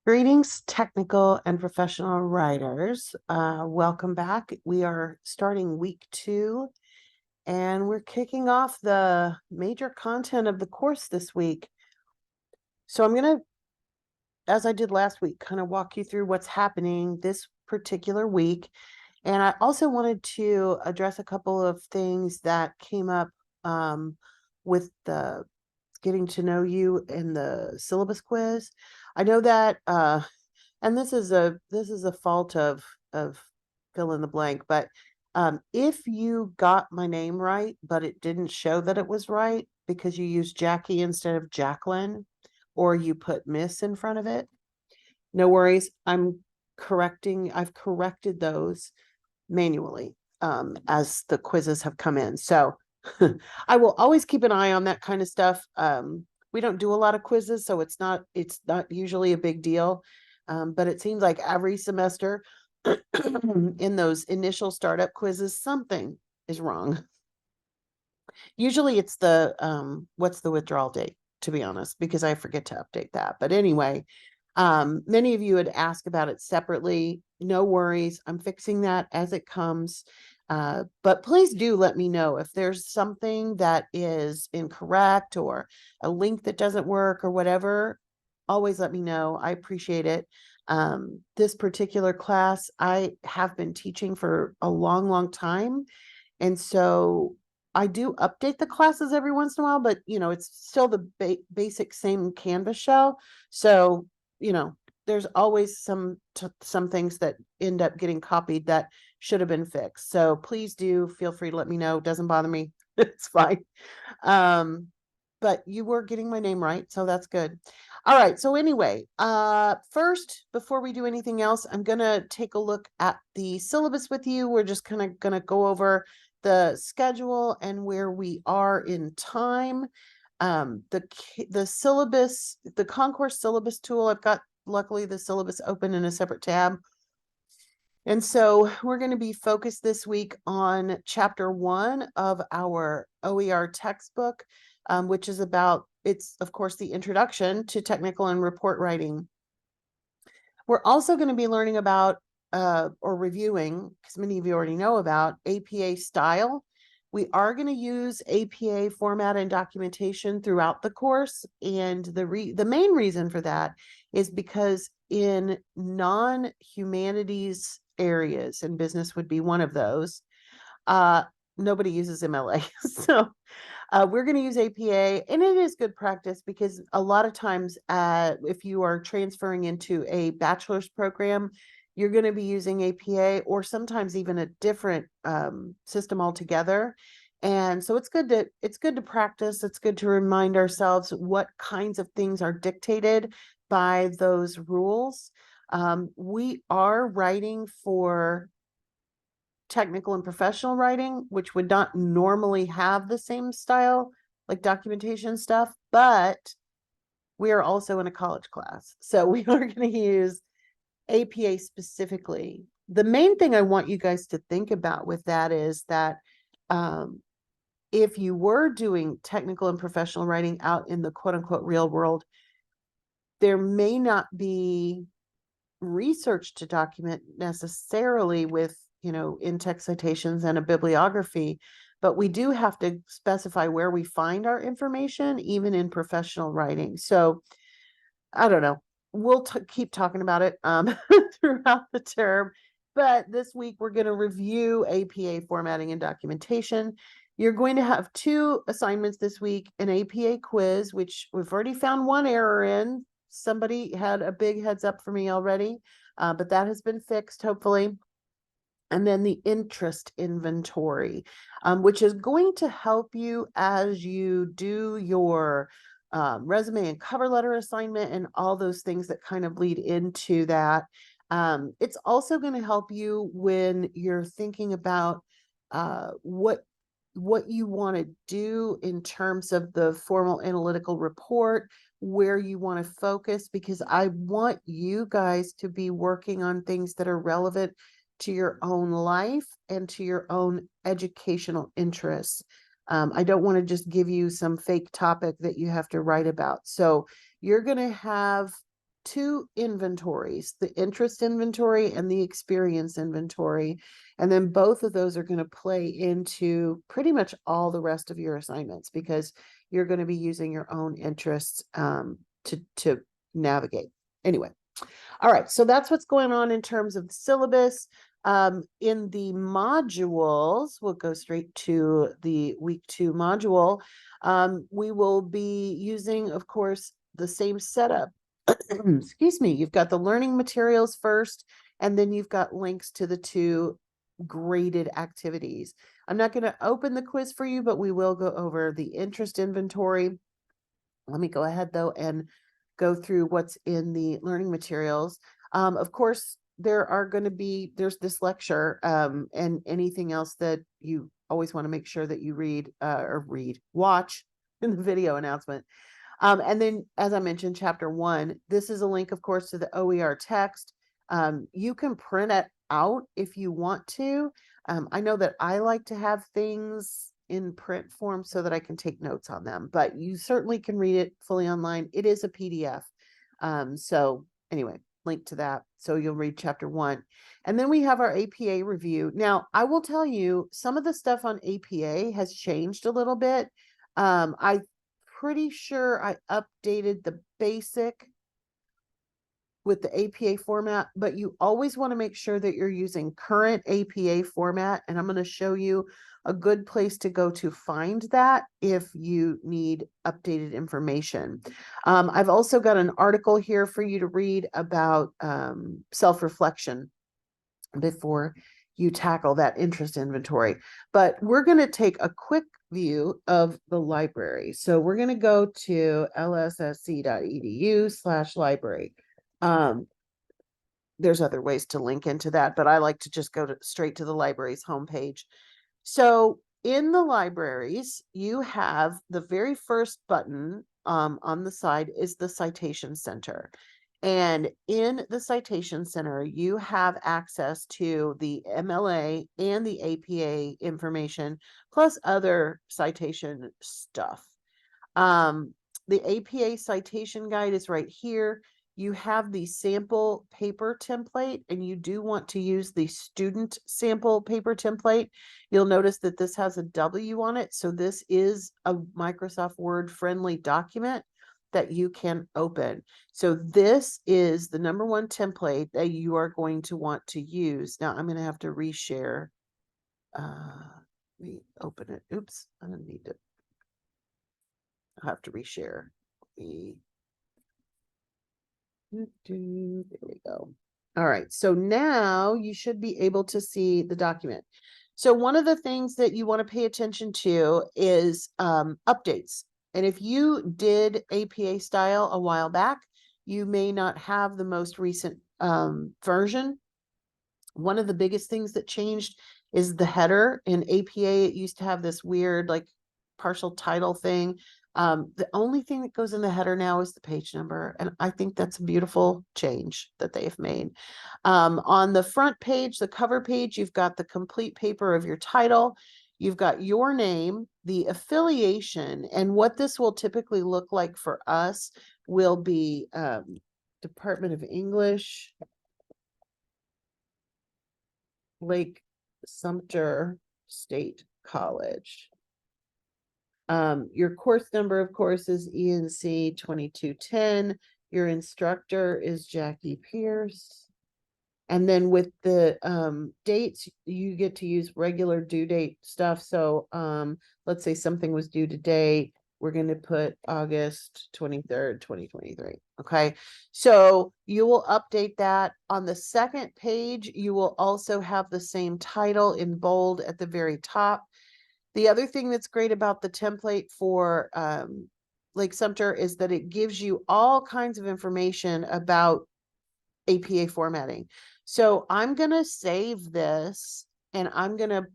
Greetings, technical and professional writers. Welcome back. We are starting week 2, and we're kicking off the major content of the course this week. So I'm going to, as I did last week, kind of walk you through what's happening this particular week. And I also wanted to address a couple of things that came up with the getting to know you in the syllabus quiz. I know that and this is a fault of fill in the blank, but if you got my name right but it didn't show that it was right because you used Jackie instead of Jacqueline, or you put Miss in front of it, no worries. I've corrected those manually as the quizzes have come in. So I will always keep an eye on that kind of stuff. We don't do a lot of quizzes, so it's not usually a big deal. But it seems like every semester in those initial startup quizzes, something is wrong. Usually it's the what's the withdrawal date, to be honest, because I forget to update that. But anyway, many of you had asked about it separately. No worries. I'm fixing that as it comes. But please do let me know if there's something that is incorrect or a link that doesn't work or whatever. Always let me know. I appreciate it. This particular class, I have been teaching for a long, long time. And so I do update the classes every once in a while, but it's still the basic same Canvas shell. So, there's always some things that end up getting copied that should have been fixed. So please do feel free to let me know. It doesn't bother me. It's fine. But you were getting my name right, so that's good. All right. So anyway, first, before we do anything else, I'm going to take a look at the syllabus with you. We're just kind of going to go over the schedule and where we are in time. The syllabus, the Concourse syllabus tool, I've got luckily the syllabus open in a separate tab. And so we're going to be focused this week on chapter 1 of our OER textbook, which is it's of course the introduction to technical and report writing. We're also going to be learning about or reviewing, because many of you already know about, APA style. We are going to use APA format and documentation throughout the course. And the main reason for that is because in non-humanities areas, and business would be one of those, nobody uses MLA. So we're going to use APA, and it is good practice because a lot of times if you are transferring into a bachelor's program, you're going to be using APA or sometimes even a different system altogether. And so it's good to practice. It's good to remind ourselves what kinds of things are dictated by those rules. We are writing for technical and professional writing, which would not normally have the same style, like documentation stuff, but we are also in a college class. So we are going to use APA specifically. The main thing I want you guys to think about with that is that if you were doing technical and professional writing out in the quote unquote real world, there may not be research to document necessarily with, in-text citations and a bibliography, but we do have to specify where we find our information, even in professional writing. So I don't know. We'll keep talking about it throughout the term. But this week, we're going to review APA formatting and documentation. You're going to have 2 assignments this week, an APA quiz, which we've already found one error in. Somebody had a big heads up for me already, but that has been fixed, hopefully. And then the interest inventory, which is going to help you as you do your resume and cover letter assignment and all those things that kind of lead into that. It's also going to help you when you're thinking about what you want to do in terms of the formal analytical report, where you want to focus, because I want you guys to be working on things that are relevant to your own life and to your own educational interests. I don't want to just give you some fake topic that you have to write about. So you're going to have two inventories, the interest inventory and the experience inventory. And then both of those are going to play into pretty much all the rest of your assignments, because you're going to be using your own interests to navigate. Anyway, all right, so that's what's going on in terms of the syllabus. In the modules, we'll go straight to the week 2 module. We will be using, of course, the same setup. Excuse me, you've got the learning materials first, and then you've got links to the 2 graded activities. I'm not going to open the quiz for you, but we will go over the interest inventory. Let me go ahead though and go through what's in the learning materials. Of course, there's this lecture and anything else that you always want to make sure that you watch in the video announcement. And then, as I mentioned, chapter 1, this is a link, of course, to the OER text. You can print it out if you want to. I know that I like to have things in print form so that I can take notes on them, but you certainly can read it fully online. It is a PDF. So anyway, link to that. So you'll read chapter 1. And then we have our APA review. Now, I will tell you, some of the stuff on APA has changed a little bit. I'm pretty sure I updated the basic with the APA format, but you always want to make sure that you're using current APA format. And I'm going to show you a good place to go to find that if you need updated information. I've also got an article here for you to read about self-reflection before you tackle that interest inventory. But we're going to take a quick view of the library. So we're going to go to lssc.edu/library. There's other ways to link into that, but I like to just go straight to the library's homepage. So in the libraries, you have the very first button on the side is the Citation Center. And in the Citation Center, you have access to the MLA and the APA information, plus other citation stuff. The APA citation guide is right here. You have the sample paper template, and you do want to use the student sample paper template. You'll notice that this has a W on it. So this is a Microsoft Word friendly document that you can open. So this is the #1 template that you are going to want to use. Now I'm going to have to reshare. Let me open it. Oops, I don't need to. I'll have to reshare. There we go. All right, so now you should be able to see the document. So one of the things that you want to pay attention to is updates. And if you did APA style a while back, you may not have the most recent version. One of the biggest things that changed is the header. In APA, it used to have this weird like partial title thing. The only thing that goes in the header now is the page number. And I think that's a beautiful change that they've made. On the front page, the cover page, you've got the complete paper of your title. You've got your name, the affiliation, and what this will typically look like for us will be Department of English, Lake Sumter State College. Your course number, of course, is ENC2210. Your instructor is Jackie Pierce. And then with the dates, you get to use regular due date stuff. So let's say something was due today. We're going to put August 23rd, 2023. Okay. So you will update that. On the second page, you will also have the same title in bold at the very top. The other thing that's great about the template for Lake Sumter is that it gives you all kinds of information about APA formatting. So I'm going to save this and I'm going to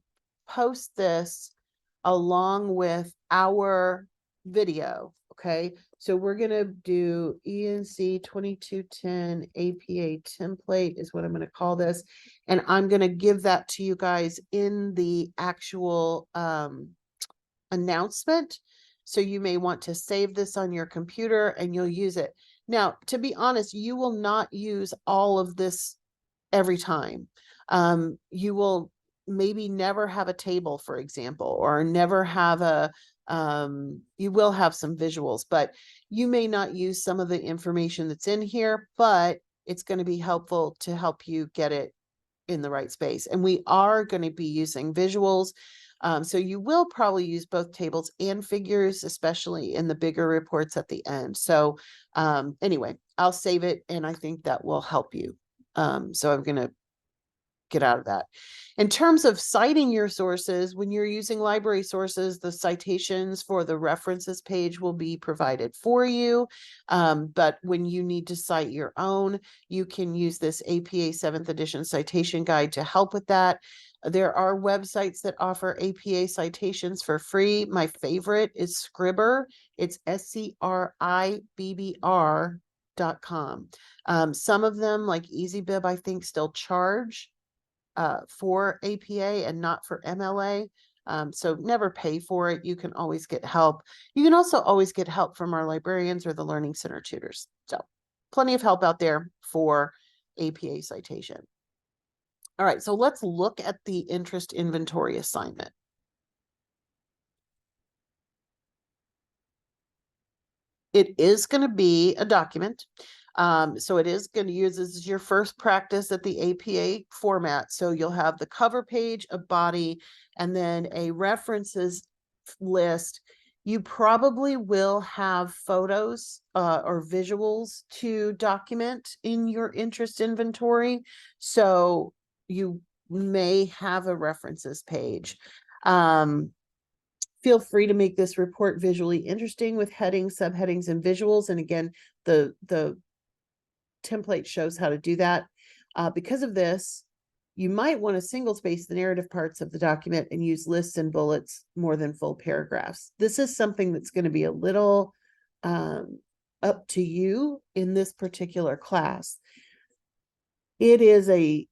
post this along with our video. Okay. So we're going to do ENC2210 APA template is what I'm going to call this. And I'm going to give that to you guys in the actual announcement. So you may want to save this on your computer and you'll use it. Now, to be honest, you will not use all of this every time. You will maybe never have a table, for example, or never have a, you will have some visuals, but you may not use some of the information that's in here, but it's going to be helpful to help you get it in the right space. And we are going to be using visuals. So you will probably use both tables and figures, especially in the bigger reports at the end. So anyway, I'll save it, and I think that will help you. So I'm going to get out of that. In terms of citing your sources, when you're using library sources, the citations for the references page will be provided for you. But when you need to cite your own, you can use this APA 7th edition citation guide to help with that. There are websites that offer APA citations for free. My favorite is Scribr. It's SCRIBBR.com. Some of them, like EasyBib, I think still charge for APA and not for MLA. So never pay for it. You can always get help. You can also always get help from our librarians or the Learning Center tutors. So plenty of help out there for APA citation. All right, so let's look at the interest inventory assignment. It is going to be a document. So it is going to use, this is your first practice at the APA format. So you'll have the cover page, a body, and then a references list. You probably will have photos or visuals to document in your interest inventory. So you may have a references page. Feel free to make this report visually interesting with headings, subheadings, and visuals. And again, the template shows how to do that. Because of this, you might want to single space the narrative parts of the document and use lists and bullets more than full paragraphs. This is something that's going to be a little up to you in this particular class. It is a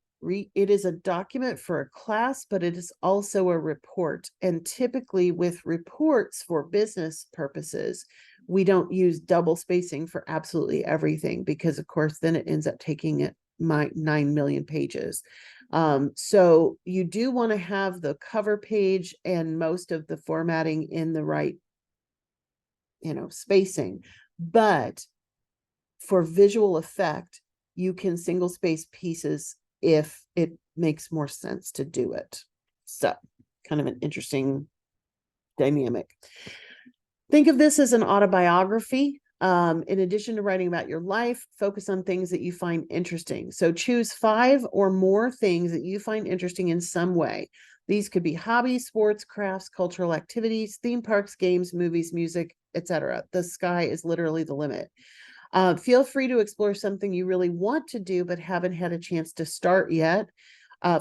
document for a class, but it is also a report. And typically with reports for business purposes, we don't use double spacing for absolutely everything, because of course, then it ends up taking it 9 million pages. So you do want to have the cover page and most of the formatting in the right, spacing. But for visual effect, you can single space pieces if it makes more sense to do it. So kind of an interesting dynamic. Think of this as an autobiography. In addition to writing about your life, focus on things that you find interesting. So choose 5 or more things that you find interesting in some way. These could be hobbies, sports, crafts, cultural activities, theme parks, games, movies, music, etc. The sky is literally the limit. Feel free to explore something you really want to do but haven't had a chance to start yet.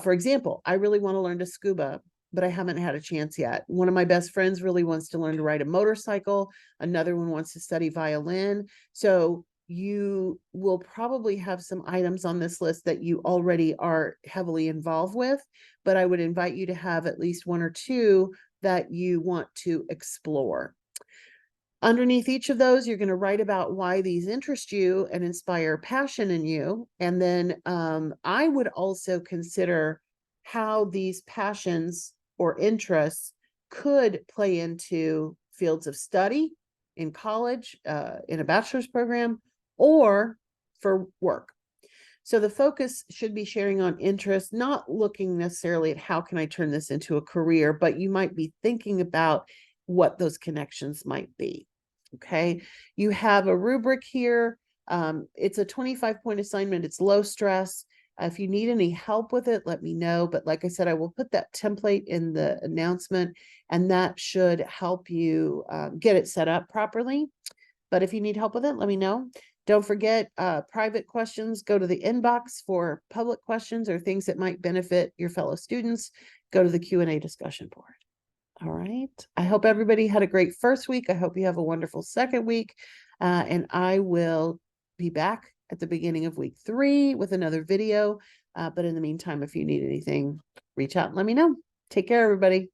For example, I really want to learn to scuba, but I haven't had a chance yet. One of my best friends really wants to learn to ride a motorcycle. Another one wants to study violin. So you will probably have some items on this list that you already are heavily involved with, but I would invite you to have at least 1 or 2 that you want to explore. Underneath each of those, you're going to write about why these interest you and inspire passion in you. And then I would also consider how these passions or interests could play into fields of study in college, in a bachelor's program, or for work. So the focus should be sharing on interest, not looking necessarily at how can I turn this into a career, but you might be thinking about what those connections might be. Okay, you have a rubric here. It's a 25-point assignment. It's low stress. If you need any help with it, let me know. But like I said, I will put that template in the announcement, and that should help you get it set up properly. But if you need help with it, let me know. Don't forget private questions. Go to the inbox for public questions or things that might benefit your fellow students. Go to the Q&A discussion board. All right. I hope everybody had a great first week. I hope you have a wonderful second week. And I will be back at the beginning of week 3 with another video. But in the meantime, if you need anything, reach out and let me know. Take care, everybody.